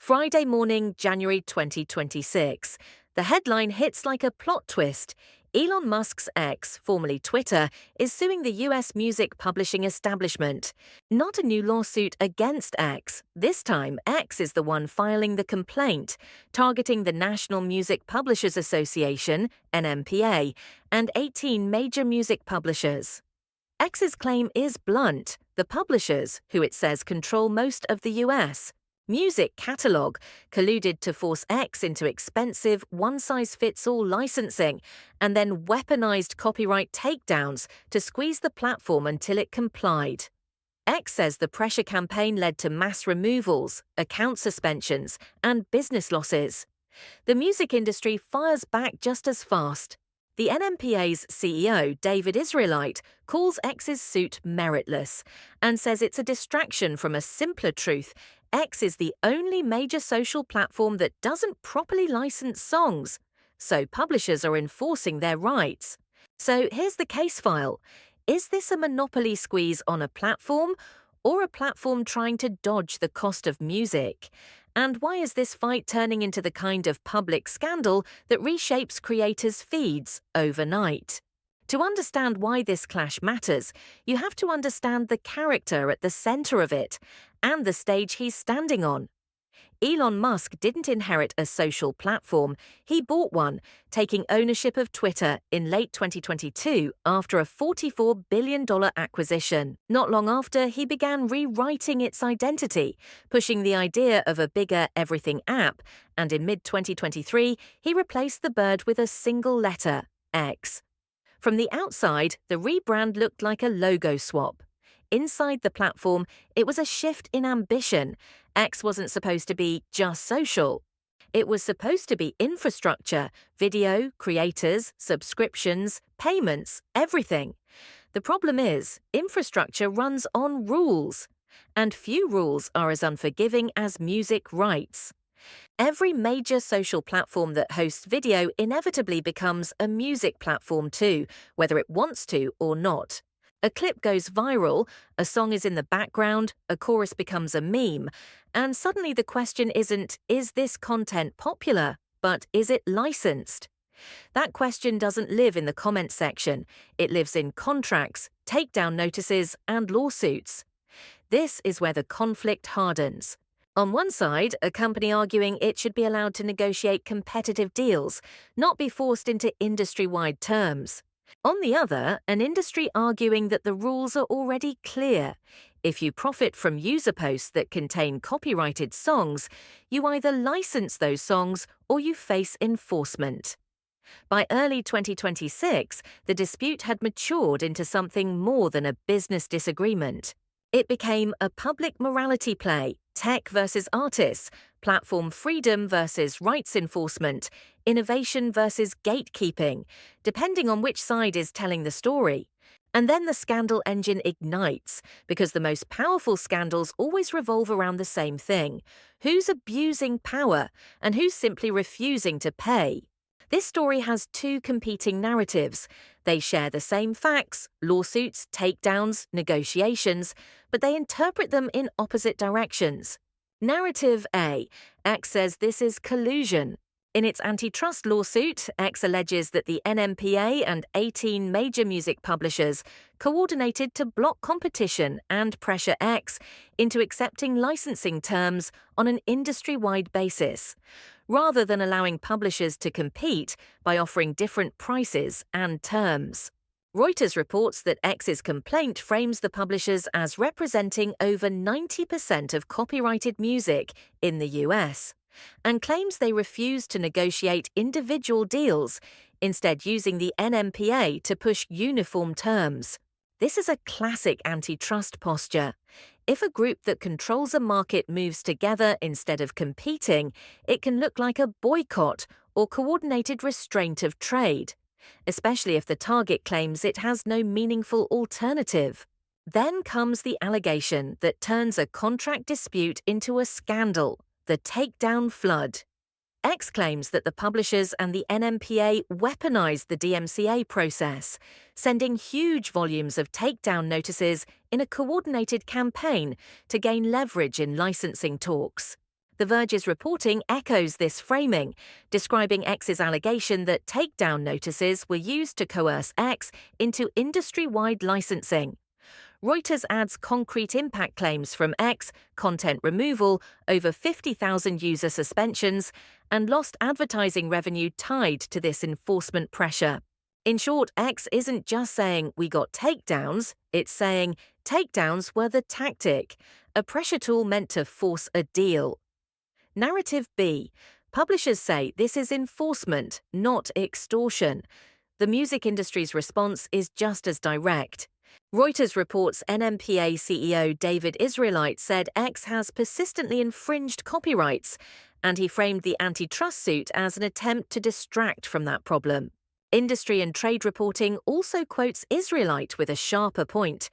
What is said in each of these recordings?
Friday morning, January 2026. The headline hits like a plot twist. Elon Musk's X, formerly Twitter, is suing the US music publishing establishment. Not a new lawsuit against X. This time, X is the one filing the complaint, targeting the National Music Publishers Association, NMPA, and 18 major music publishers. X's claim is blunt. The publishers, who it says control most of the US music catalog, colluded to force X into expensive, one-size-fits-all licensing and then weaponized copyright takedowns to squeeze the platform until it complied. X says the pressure campaign led to mass removals, account suspensions, and business losses. The music industry fires back just as fast. The NMPA's CEO, David Israelite, calls X's suit meritless and says it's a distraction from a simpler truth. X is the only major social platform that doesn't properly license songs, so publishers are enforcing their rights. So here's the case file. Is this a monopoly squeeze on a platform, or a platform trying to dodge the cost of music? And why is this fight turning into the kind of public scandal that reshapes creators' feeds overnight? To understand why this clash matters, you have to understand the character at the center of it and the stage he's standing on. Elon Musk didn't inherit a social platform, he bought one, taking ownership of Twitter in late 2022 after a $44 billion acquisition. Not long after, he began rewriting its identity, pushing the idea of a bigger everything app, and in mid-2023, he replaced the bird with a single letter, X. From the outside, the rebrand looked like a logo swap. Inside the platform, it was a shift in ambition. X wasn't supposed to be just social. It was supposed to be infrastructure, video, creators, subscriptions, payments, everything. The problem is, infrastructure runs on rules, and few rules are as unforgiving as music rights. Every major social platform that hosts video inevitably becomes a music platform too, whether it wants to or not. A clip goes viral, a song is in the background, a chorus becomes a meme, and suddenly the question isn't, is this content popular, but is it licensed? That question doesn't live in the comment section. It lives in contracts, takedown notices, and lawsuits. This is where the conflict hardens. On one side, a company arguing it should be allowed to negotiate competitive deals, not be forced into industry-wide terms. On the other, an industry arguing that the rules are already clear. If you profit from user posts that contain copyrighted songs, you either license those songs or you face enforcement. By early 2026, the dispute had matured into something more than a business disagreement. It became a public morality play, tech versus artists, platform freedom versus rights enforcement, innovation versus gatekeeping, depending on which side is telling the story. And then the scandal engine ignites, because the most powerful scandals always revolve around the same thing: who's abusing power and who's simply refusing to pay. This story has two competing narratives. They share the same facts, lawsuits, takedowns, negotiations, but they interpret them in opposite directions. Narrative A. X says this is collusion. In its antitrust lawsuit, X alleges that the NMPA and 18 major music publishers coordinated to block competition and pressure X into accepting licensing terms on an industry-wide basis, rather than allowing publishers to compete by offering different prices and terms. Reuters reports that X's complaint frames the publishers as representing over 90% of copyrighted music in the US, and claims they refused to negotiate individual deals, instead using the NMPA to push uniform terms. This is a classic antitrust posture. If a group that controls a market moves together instead of competing, it can look like a boycott or coordinated restraint of trade, especially if the target claims it has no meaningful alternative. Then comes the allegation that turns a contract dispute into a scandal, the takedown flood. X claims that the publishers and the NMPA weaponized the DMCA process, sending huge volumes of takedown notices in a coordinated campaign to gain leverage in licensing talks. The Verge's reporting echoes this framing, describing X's allegation that takedown notices were used to coerce X into industry-wide licensing. Reuters adds concrete impact claims from X, content removal, over 50,000 user suspensions, and lost advertising revenue tied to this enforcement pressure. In short, X isn't just saying we got takedowns, it's saying takedowns were the tactic, a pressure tool meant to force a deal. Narrative B. Publishers say this is enforcement, not extortion. The music industry's response is just as direct. Reuters reports NMPA CEO David Israelite said X has persistently infringed copyrights, and he framed the antitrust suit as an attempt to distract from that problem. Industry and trade reporting also quotes Israelite with a sharper point.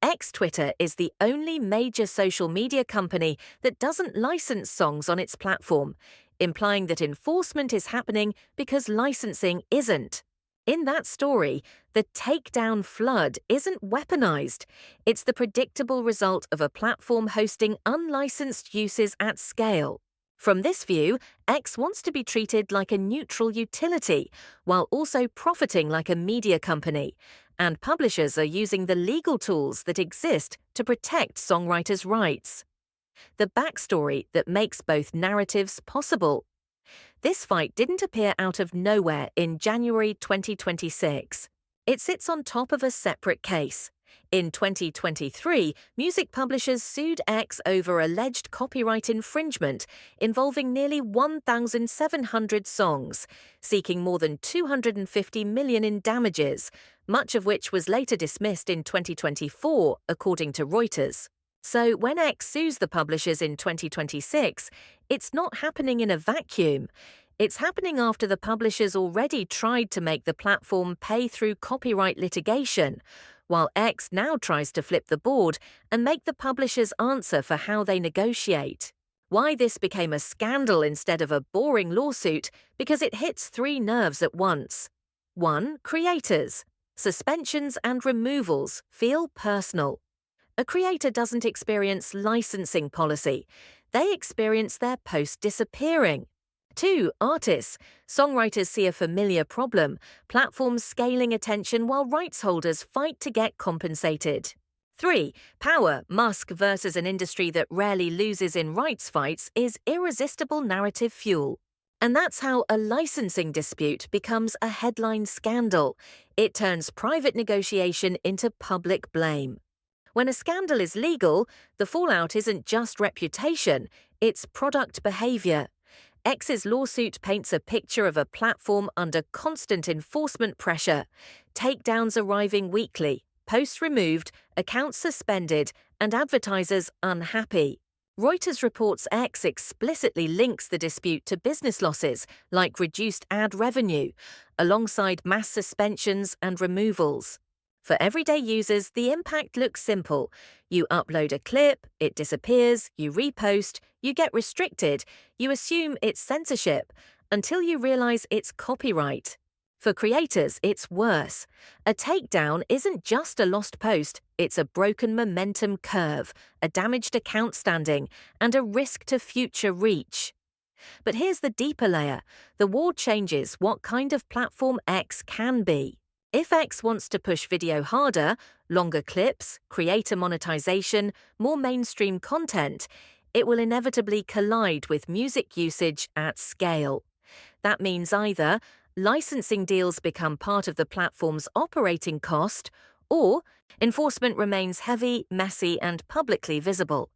X Twitter is the only major social media company that doesn't license songs on its platform, implying that enforcement is happening because licensing isn't. In that story, the takedown flood isn't weaponized. It's the predictable result of a platform hosting unlicensed uses at scale. From this view, X wants to be treated like a neutral utility, while also profiting like a media company, and publishers are using the legal tools that exist to protect songwriters' rights. The backstory that makes both narratives possible. This fight didn't appear out of nowhere in January 2026. It sits on top of a separate case. In 2023, music publishers sued X over alleged copyright infringement involving nearly 1,700 songs, seeking more than $250 million in damages, much of which was later dismissed in 2024, according to Reuters. So when X sues the publishers in 2026, it's not happening in a vacuum. It's happening after the publishers already tried to make the platform pay through copyright litigation, while X now tries to flip the board and make the publishers answer for how they negotiate. Why this became a scandal instead of a boring lawsuit? Because it hits three nerves at once. 1. Creators. Suspensions and removals feel personal. A creator doesn't experience licensing policy. They experience their post disappearing. 2. Artists. Songwriters see a familiar problem, platforms scaling attention while rights holders fight to get compensated. 3. Power. Musk versus an industry that rarely loses in rights fights is irresistible narrative fuel. And that's how a licensing dispute becomes a headline scandal. It turns private negotiation into public blame. When a scandal is legal, the fallout isn't just reputation, it's product behavior. X's lawsuit paints a picture of a platform under constant enforcement pressure, takedowns arriving weekly, posts removed, accounts suspended, and advertisers unhappy. Reuters reports X explicitly links the dispute to business losses, like reduced ad revenue, alongside mass suspensions and removals. For everyday users, the impact looks simple. You upload a clip, it disappears, you repost, you get restricted, you assume it's censorship, until you realize it's copyright. For creators, it's worse. A takedown isn't just a lost post, it's a broken momentum curve, a damaged account standing, and a risk to future reach. But here's the deeper layer. The war changes what kind of platform X can be. If X wants to push video harder, longer clips, creator monetization, more mainstream content, it will inevitably collide with music usage at scale. That means either licensing deals become part of the platform's operating cost, or enforcement remains heavy, messy, and publicly visible.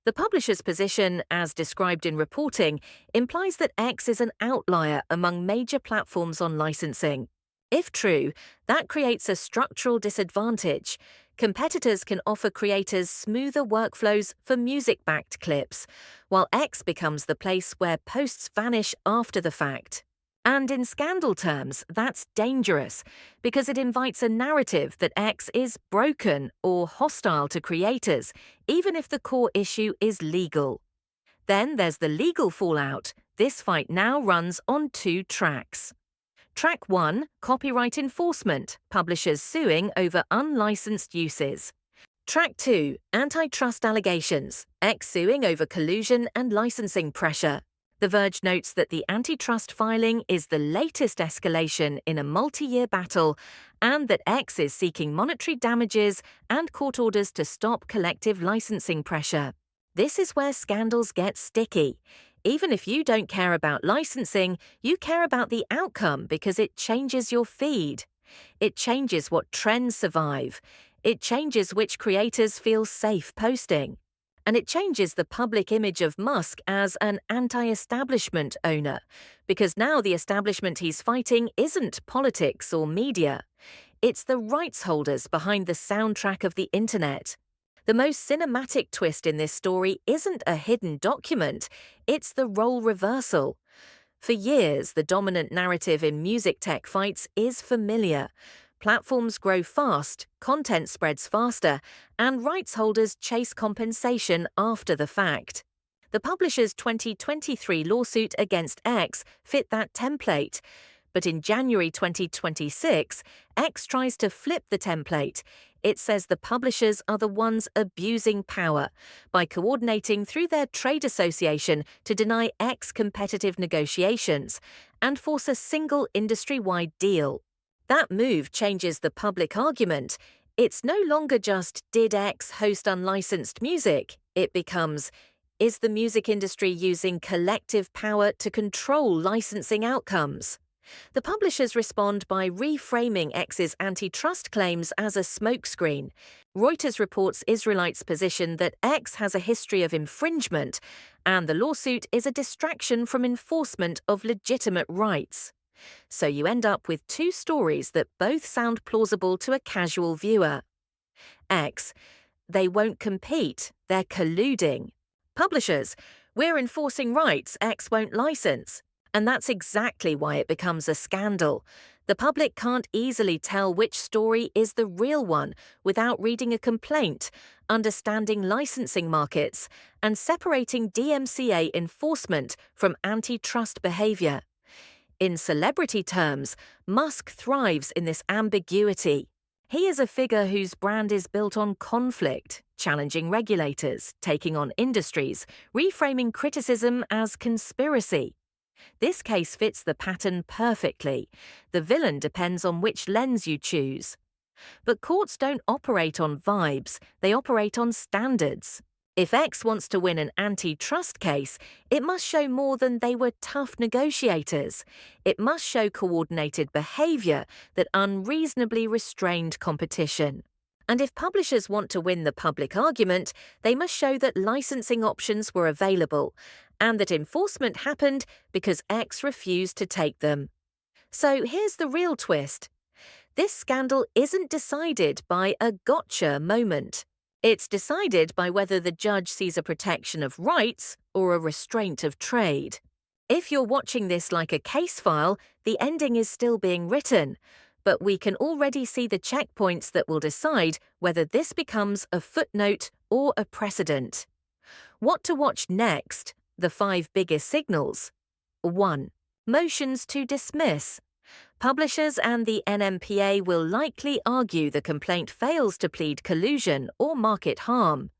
The publisher's position, as described in reporting, implies that X is an outlier among major platforms on licensing. If true, that creates a structural disadvantage. Competitors can offer creators smoother workflows for music-backed clips, while X becomes the place where posts vanish after the fact. And in scandal terms, that's dangerous, because it invites a narrative that X is broken or hostile to creators, even if the core issue is legal. Then there's the legal fallout. This fight now runs on 2 tracks. Track 1, copyright enforcement, publishers suing over unlicensed uses. Track 2. Antitrust allegations. X suing over collusion and licensing pressure. The Verge notes that the antitrust filing is the latest escalation in a multi-year battle and that X is seeking monetary damages and court orders to stop collective licensing pressure. This is where scandals get sticky. Even if you don't care about licensing, you care about the outcome because it changes your feed. It changes what trends survive. It changes which creators feel safe posting. And it changes the public image of Musk as an anti-establishment owner, because now the establishment he's fighting isn't politics or media. It's the rights holders behind the soundtrack of the internet. The most cinematic twist in this story isn't a hidden document, it's the role reversal. For years, the dominant narrative in music tech fights is familiar. Platforms grow fast, content spreads faster, and rights holders chase compensation after the fact. The publisher's 2023 lawsuit against X fit that template. But in January 2026, X tries to flip the template. It says the publishers are the ones abusing power by coordinating through their trade association to deny X competitive negotiations and force a single industry-wide deal. That move changes the public argument. It's no longer just, did X host unlicensed music? It becomes, is the music industry using collective power to control licensing outcomes? The publishers respond by reframing X's antitrust claims as a smokescreen. Reuters reports Israelites' position that X has a history of infringement, and the lawsuit is a distraction from enforcement of legitimate rights. So you end up with two stories that both sound plausible to a casual viewer. X, they won't compete, they're colluding. Publishers, we're enforcing rights, X won't license. And that's exactly why it becomes a scandal. The public can't easily tell which story is the real one without reading a complaint, understanding licensing markets, and separating DMCA enforcement from antitrust behavior. In celebrity terms, Musk thrives in this ambiguity. He is a figure whose brand is built on conflict, challenging regulators, taking on industries, reframing criticism as conspiracy. This case fits the pattern perfectly. The villain depends on which lens you choose. But courts don't operate on vibes, they operate on standards. If X wants to win an antitrust case, it must show more than they were tough negotiators. It must show coordinated behavior that unreasonably restrained competition. And if publishers want to win the public argument, they must show that licensing options were available and that enforcement happened because X refused to take them. So here's the real twist. This scandal isn't decided by a gotcha moment. It's decided by whether the judge sees a protection of rights or a restraint of trade. If you're watching this like a case file, the ending is still being written, but we can already see the checkpoints that will decide whether this becomes a footnote or a precedent. What to watch next? The 5 biggest signals. 1. Motions to dismiss. Publishers and the NMPA will likely argue the complaint fails to plead collusion or market harm.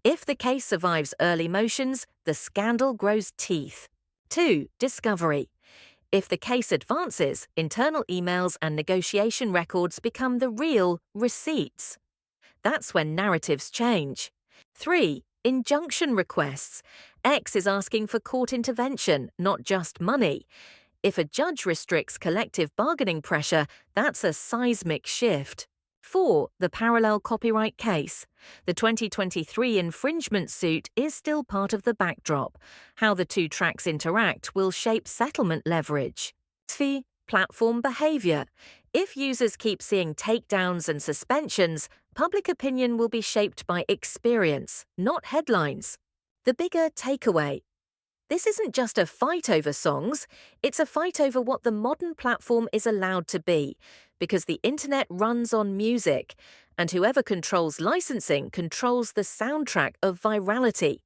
If the case survives early motions, the scandal grows teeth. 2. Discovery. If the case advances, internal emails and negotiation records become the real receipts. That's when narratives change. 3. Injunction requests. X is asking for court intervention, not just money. If a judge restricts collective bargaining pressure, that's a seismic shift. 4. The parallel copyright case. The 2023 infringement suit is still part of the backdrop. How the two tracks interact will shape settlement leverage. 5. Platform behavior. If users keep seeing takedowns and suspensions, public opinion will be shaped by experience, not headlines. The bigger takeaway. This isn't just a fight over songs, it's a fight over what the modern platform is allowed to be, because the internet runs on music, and whoever controls licensing controls the soundtrack of virality.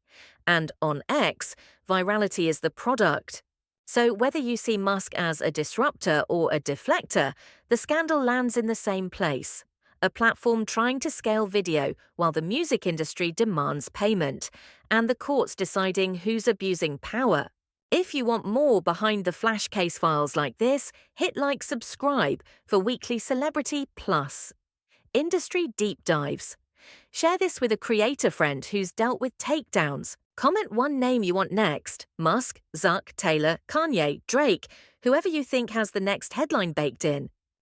And on X, virality is the product. So whether you see Musk as a disruptor or a deflector, the scandal lands in the same place. a platform trying to scale video while the music industry demands payment, and the courts deciding who's abusing power. If you want more behind the flash case files like this, hit like subscribe for weekly Celebrity Plus. Industry deep dives. Share this with a creator friend who's dealt with takedowns. Comment one name you want next: Musk, Zuck, Taylor, Kanye, Drake, whoever you think has the next headline baked in.